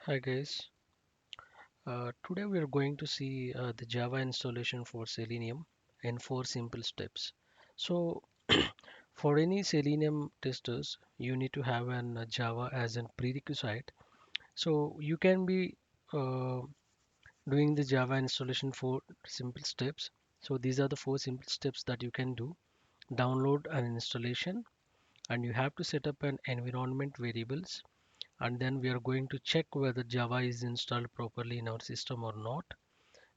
Hi guys, today we are going to see the Java installation for Selenium in 4 simple steps. So for any Selenium testers, you need to have an Java as a prerequisite. So you can be uh, doing the Java installation for simple steps. So these are the 4 simple steps that you can do. Download an installation and you have to set up an environment variables, and then we are going to check whether Java is installed properly in our system or not.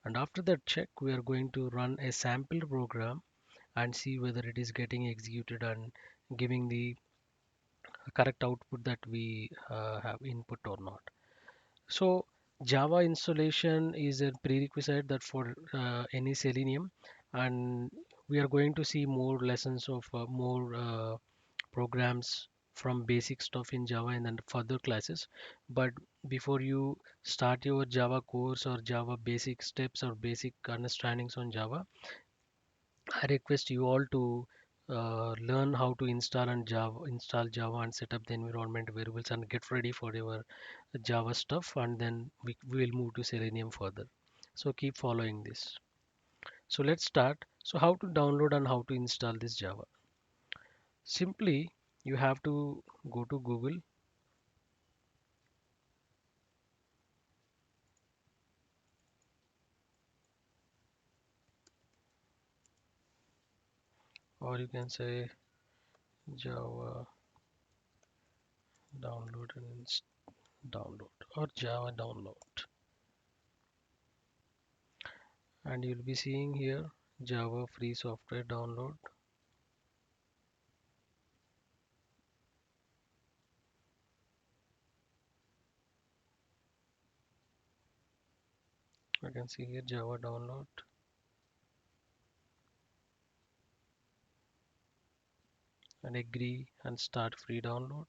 And after that check, we are going to run a sample program and see whether it is getting executed and giving the correct output that we have input or not. So Java installation is a prerequisite that for any Selenium, and we are going to see more lessons of more programs from basic stuff in Java and then further classes. But before you start your Java course or Java basic steps or basic understandings on Java, I request you all to learn how to install Java and set up the environment variables and get ready for your Java stuff, and then we will move to Selenium further. So keep following this. So let's start. So how to download and how to install this Java? Simply, you have to go to Google, or you can say Java download and download, or Java download, and you'll be seeing here Java free software download. I can see here Java download and agree and start free download.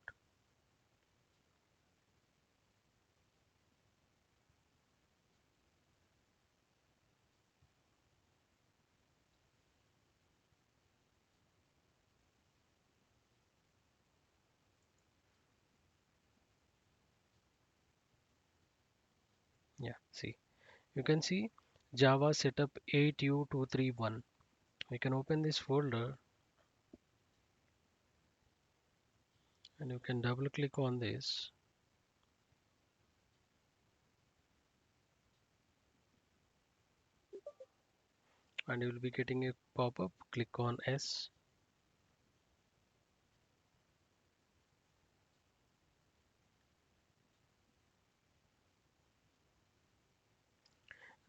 Yeah, see, you can see Java setup 8U231. We can open this folder and you can double click on this, and you will be getting a pop-up. Click on S.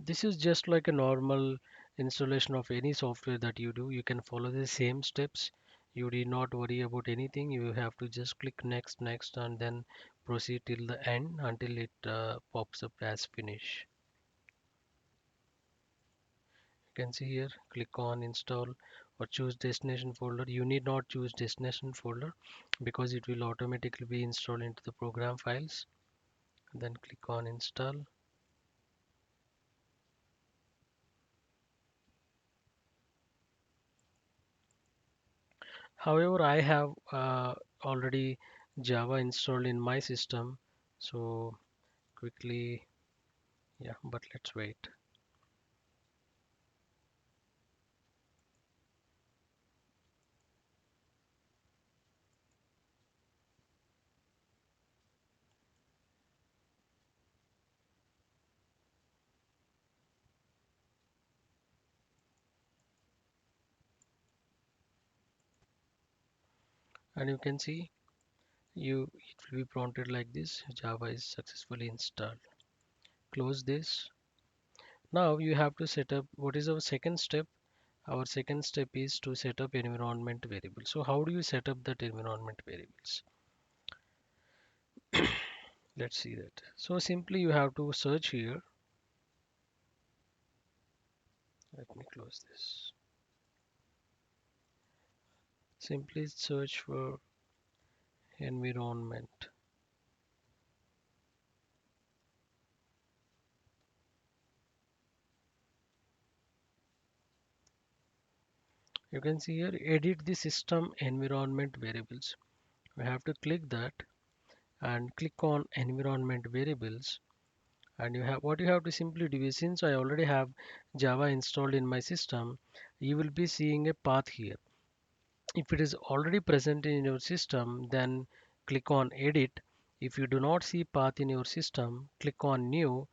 This is just like a normal installation of any software that you do. You can follow the same steps. You need not worry about anything. You have to just click next, next, and then proceed till the end until it pops up as finish. You can see here, click on install or choose destination folder. You need not choose destination folder because it will automatically be installed into the program files. Then click on install. However, I have already Java installed in my system, so quickly, yeah, but let's wait. And you can see it will be prompted like this: Java is successfully installed. Close this. Now you have to set up, what is our second step? Our second step is to set up environment variable. So how do you set up that environment variables? Let's see that. So simply you have to search here. Let me close this. Simply search for environment. You can see here edit the system environment variables. We have to click that, and click on environment variables. And what you have to simply do is, since I already have Java installed in my system, you will be seeing a path here. If it is already present in your system, then click on edit. If you do not see path in your system, click on new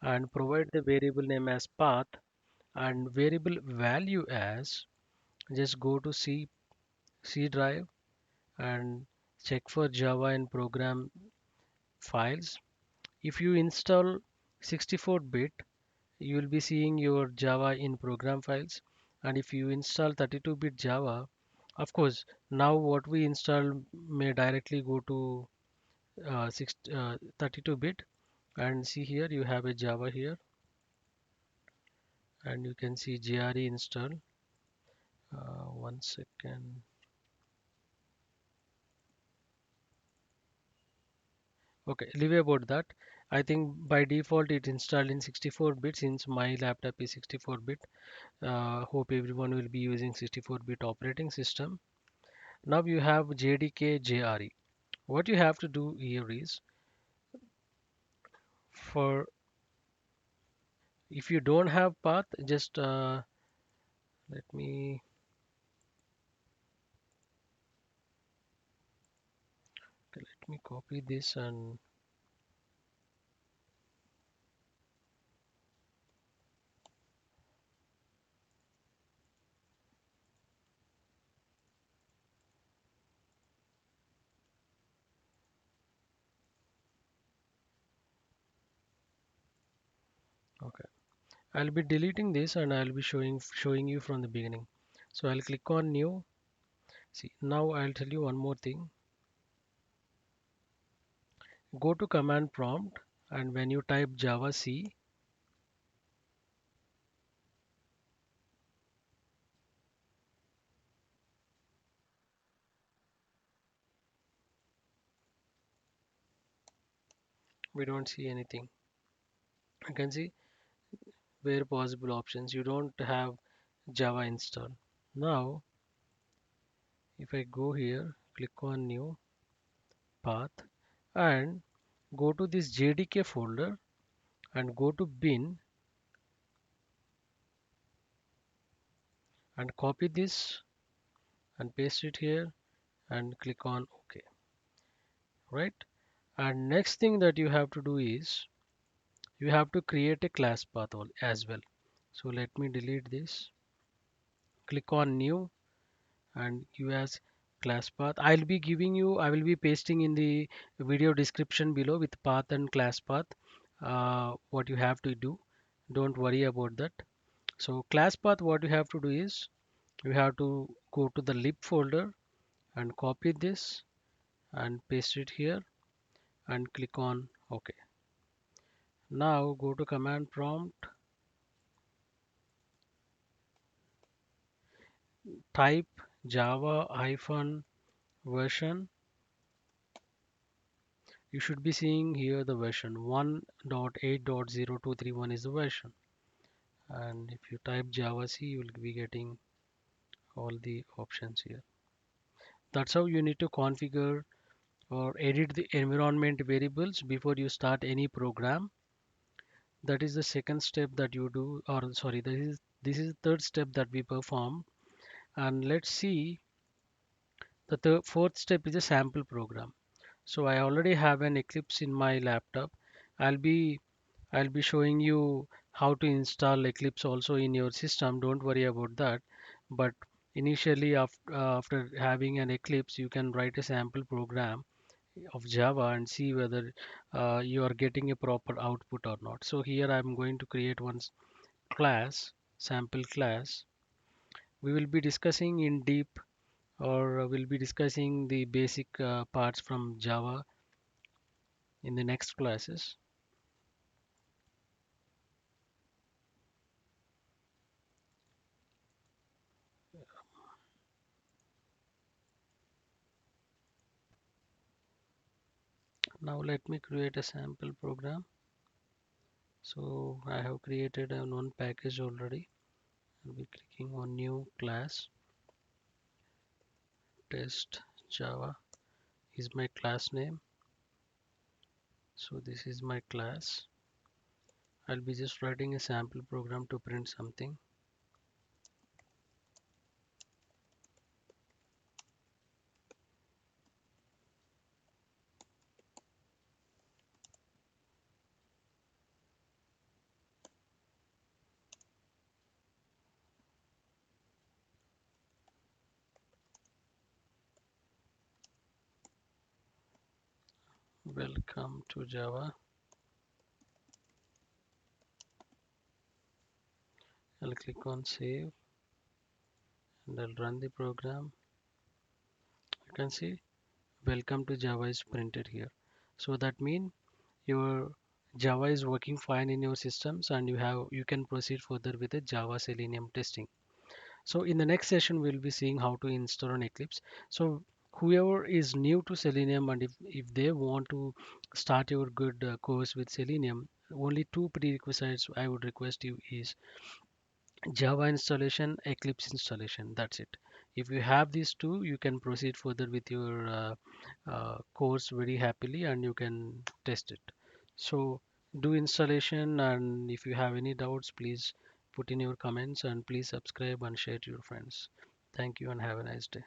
and provide the variable name as path and variable value as, just go to C drive and check for Java and program files. If you install 64-bit, you will be seeing your Java in program files. And if you install 32-bit Java, of course, now what we install may directly go to 32-bit. And see here, you have a Java here, and you can see JRE install. One second. Okay, leave about that. I think by default it installed in 64-bit since my laptop is 64-bit. Hope everyone will be using 64-bit operating system. Now you have JDK JRE. What you have to do here is, for if you don't have path, just let me copy this. And okay, I'll be deleting this and I'll be showing you from the beginning. So I'll click on new. See, now I'll tell you one more thing. Go to command prompt, and when you type javac, we don't see anything. You can see where possible options, you don't have Java installed. Now if I go here, click on new path and go to this JDK folder and go to bin and copy this and paste it here and click on OK. Right? And next thing that you have to do is, you have to create a class path as well. So let me delete this. Click on new and you as class path. I will be pasting in the video description below with path and class path, what you have to do. Don't worry about that. So class path, what you have to do is, you have to go to the lib folder and copy this and paste it here and click on OK. Now go to command prompt, type java hyphen version. You should be seeing here the version 1.8.0231 is the version. And if you type javac, you will be getting all the options here. That's how you need to configure or edit the environment variables before you start any program. That is the second step that you do, or sorry, this is the third step that we perform. And let's see, the fourth step is a sample program. So I already have an Eclipse in my laptop. I'll be I'll be showing you how to install Eclipse also in your system. Don't worry about that. But initially, after having an Eclipse, you can write a sample program of Java and see whether you are getting a proper output or not. So here I'm going to create one class, sample class. We will be discussing in deep, or we'll be discussing the basic parts from Java in the next classes. Now let me create a sample program. So I have created a one package already. I'll be clicking on new class. TestJava is my class name. So this is my class. I'll be just writing a sample program to print something. Welcome to Java. I'll click on save and I'll run the program. You can see welcome to Java is printed here. So that means your Java is working fine in your systems and you can proceed further with the Java Selenium testing. So in the next session, we'll be seeing how to install on Eclipse. So whoever is new to Selenium and if they want to start your good course with Selenium, only two prerequisites I would request you is Java installation, Eclipse installation. That's it. If you have these two, you can proceed further with your course very happily and you can test it. So do installation, and if you have any doubts, please put in your comments and please subscribe and share to your friends. Thank you and have a nice day.